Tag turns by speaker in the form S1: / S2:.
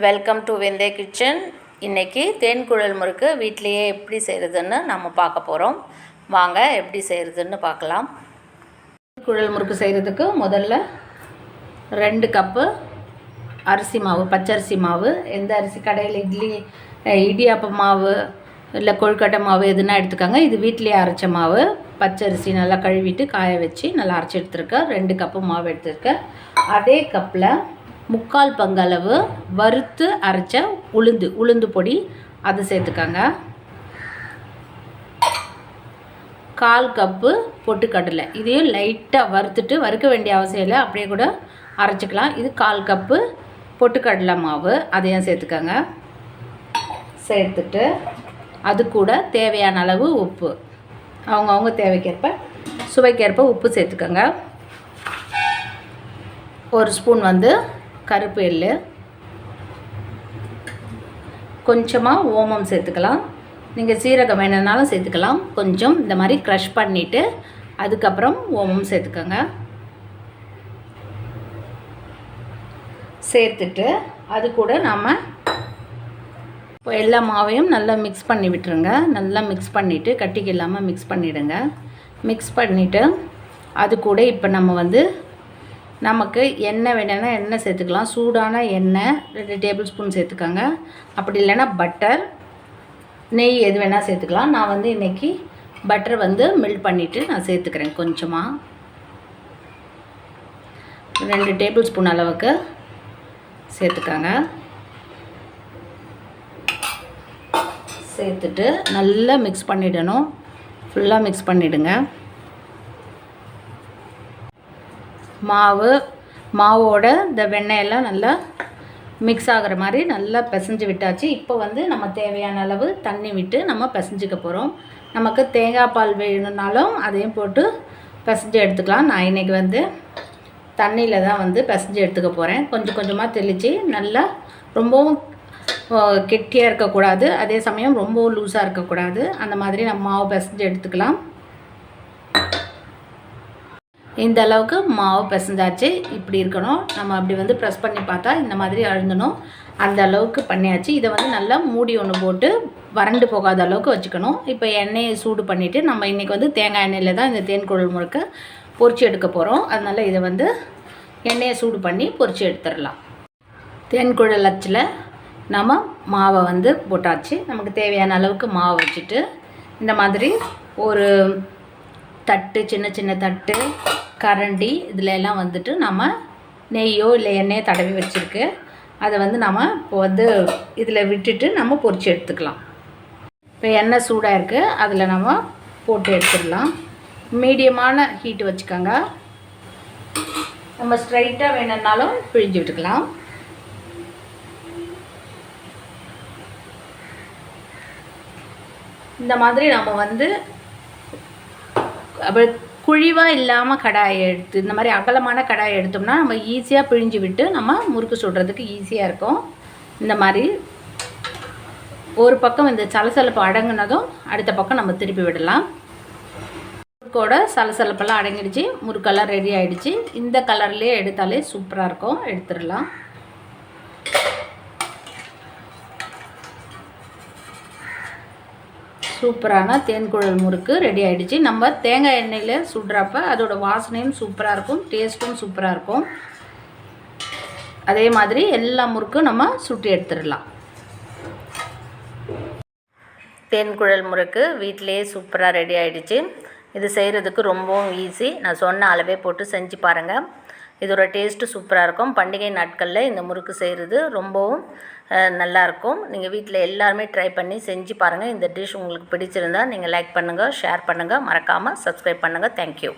S1: Welcome to வெந்தே kitchen. இன்றைக்கி தேன்குழல் முறுக்கு வீட்டிலையே எப்படி செய்கிறதுன்னு நம்ம பார்க்க போகிறோம். வாங்க எப்படி செய்கிறதுன்னு பார்க்கலாம். குழல் முறுக்கு செய்கிறதுக்கு முதல்ல 2 கப்பு அரிசி மாவு, பச்சரிசி மாவு. எந்த அரிசி, கடையில் இடியாப்ப மாவு இல்லை கொழுக்கட்டை மாவு எதுனா எடுத்துக்காங்க. இது வீட்டிலேயே அரைச்ச மாவு. பச்சரிசி நல்லா கழுவிட்டு காய வச்சு நல்லா அரைச்சி எடுத்துருக்கேன். 2 கப்பு மாவு எடுத்துருக்கேன். அதே கப்பில் 3/4 பங்களவு வறுத்து அரைச்ச உளுந்து பொடி அதை சேர்த்துக்காங்க. 1/4 கப்பு பொட்டுக்கடலை, இதையும் லைட்டாக வறுக்க வேண்டிய அவசியம் இல்லை, அப்படியே கூட அரைச்சிக்கலாம். இது 1/4 கப்பு பொட்டுக்கடலை மாவு, அதையும் சேர்த்துக்கோங்க. சேர்த்துட்டு அது கூட தேவையான அளவு உப்பு, அவங்கவுங்க தேவைக்கேற்ப சுவைக்கேற்ப உப்பு சேர்த்துக்கோங்க. 1 ஸ்பூன் கருப்பு எள்ளு, கொஞ்சமாக ஓமம் சேர்த்துக்கலாம். நீங்கள் சீரகம் வேணுனாலும் சேர்த்துக்கலாம். கொஞ்சம் இந்த மாதிரி க்ரஷ் பண்ணிவிட்டு அதுக்கப்புறம் ஓமம் சேர்த்துக்கோங்க. சேர்த்துட்டு அது கூட நாம் இப்போ எல்லா மாவையும் நல்லா மிக்ஸ் பண்ணி விட்டுருங்க. நல்லா மிக்ஸ் பண்ணிவிட்டு கட்டிக்கு இல்லாமல் மிக்ஸ் பண்ணிவிடுங்க. மிக்ஸ் பண்ணிவிட்டு அது கூட இப்போ நம்ம நமக்கு எண்ணெய் வேணும்னா எண்ணெய் சேர்த்துக்கலாம். சூடான எண்ணெய் 2 டேபிள் ஸ்பூன் சேர்த்துக்கோங்க. அப்படி இல்லைன்னா பட்டர், நெய் எது வேணால் சேர்த்துக்கலாம். நான் இன்றைக்கி பட்டர் மெல்ட் பண்ணிவிட்டு நான் சேர்த்துக்கிறேன். கொஞ்சமாக 2 டேபிள் ஸ்பூன் அளவுக்கு சேர்த்துக்கோங்க. சேர்த்துட்டு நல்லா மிக்ஸ் பண்ணிடணும். ஃபுல்லாக மிக்ஸ் பண்ணிவிடுங்க. மாவோட இந்த வெண்ணெயெல்லாம் நல்லா மிக்ஸ் ஆகிற மாதிரி நல்லா பிசைஞ்சு விட்டாச்சு. இப்போ நம்ம தேவையான அளவு தண்ணி விட்டு நம்ம பிசைஞ்சிக்க போகிறோம். நமக்கு தேங்காய் பால் வேணும்னாலும் அதையும் போட்டு பிசைஞ்சு எடுத்துக்கலாம். நான் இன்றைக்கி தண்ணியில் தான் பிசைஞ்சு எடுத்துக்க போகிறேன். கொஞ்சம் கொஞ்சமாக தெளித்து நல்லா ரொம்பவும் கெட்டியாக இருக்கக்கூடாது, அதே சமயம் ரொம்பவும் லூஸாக இருக்கக்கூடாது. அந்த மாதிரி நம்ம மாவு பிசைஞ்சு எடுத்துக்கலாம். இந்த அளவுக்கு மாவு பிசைஞ்சாச்சு. இப்படி இருக்கணும். நம்ம அப்படி ப்ரெஸ் பண்ணி பார்த்தா இந்த மாதிரி அழுந்தணும். அந்த அளவுக்கு பண்ணியாச்சு. இதை நல்லா மூடி ஒன்று போட்டு வறண்டு போகாத அளவுக்கு வச்சுக்கணும். இப்போ எண்ணெயை சூடு பண்ணிவிட்டு நம்ம இன்றைக்கி தேங்காய் எண்ணெயில் தான் இந்த தேன்குழல் முறுக்க பொரிச்சு எடுக்க போகிறோம். அதனால் இதை எண்ணெயை சூடு பண்ணி பொரிச்சு எடுத்துடலாம். தேன்குழல் அச்சில் நம்ம மாவை போட்டாச்சு. நமக்கு தேவையான அளவுக்கு மாவு வச்சுட்டு இந்த மாதிரி ஒரு தட்டு, சின்ன சின்ன தட்டு, கரண்டி, இதில் எல்லாம் நம்ம நெய்யோ இல்லை எண்ணெயோ தடவி வச்சுருக்கு. அதை நம்ம இப்போ இதில் விட்டுட்டு நம்ம பொரிச்சு எடுத்துக்கலாம். இப்போ எண்ணெய் சூடாக இருக்குது, அதில் நம்ம போட்டு எடுத்துடலாம். மீடியமான ஹீட்டு வச்சுக்கோங்க. நம்ம ஸ்ட்ரைட்டாக வேணும்னாலும் பிழிஞ்சு விட்டுக்கலாம். இந்த மாதிரி நம்ம அப்படி குழிவாக இல்லாமல் கடாயை எடுத்து இந்த மாதிரி அகலமான கடாயை எடுத்தோம்னா நம்ம ஈஸியாக பிழிஞ்சு விட்டு நம்ம முறுக்கு சுடுறதுக்கு ஈஸியாக இருக்கும். இந்த மாதிரி ஒரு பக்கம் இந்த சலசலப்பு அடங்குனதும் அடுத்த பக்கம் நம்ம திருப்பி விடலாம். முறுக்கோட சலசலப்பெல்லாம் அடங்கிடுச்சு. முறுக்கெல்லாம் ரெடி ஆகிடுச்சு. இந்த கலர்லேயே எடுத்தாலே சூப்பராக இருக்கும். எடுத்துடலாம். சூப்பரான தேன்குழல் முறுக்கு ரெடி ஆகிடுச்சு. நம்ம தேங்காய் எண்ணெயில் சுடுறப்ப அதோட வாசனையும் சூப்பராக இருக்கும், டேஸ்ட்டும் சூப்பராக இருக்கும். அதே மாதிரி எல்லா முறுக்கும் நம்ம சுட்டி எடுத்துடலாம். தேன்குழல் முறுக்கு வீட்டிலேயே சூப்பராக ரெடி ஆகிடுச்சு. இது செய்கிறதுக்கு ரொம்பவும் ஈஸி. நான் சொன்ன அளவே போட்டு செஞ்சு பாருங்கள். இதோட டேஸ்ட்டு சூப்பராக இருக்கும். பண்டிகை நாட்களில் இந்த முறுக்கு செய்கிறது ரொம்பவும் நல்லாயிருக்கும். நீங்கள் வீட்டில் எல்லாருமே ட்ரை பண்ணி செஞ்சு பாருங்கள். இந்த டிஷ் உங்களுக்கு பிடிச்சிருந்தால் நீங்கள் லைக் பண்ணுங்கள், ஷேர் பண்ணுங்கள், மறக்காமல் சப்ஸ்கிரைப் பண்ணுங்கள். தேங்க்யூ.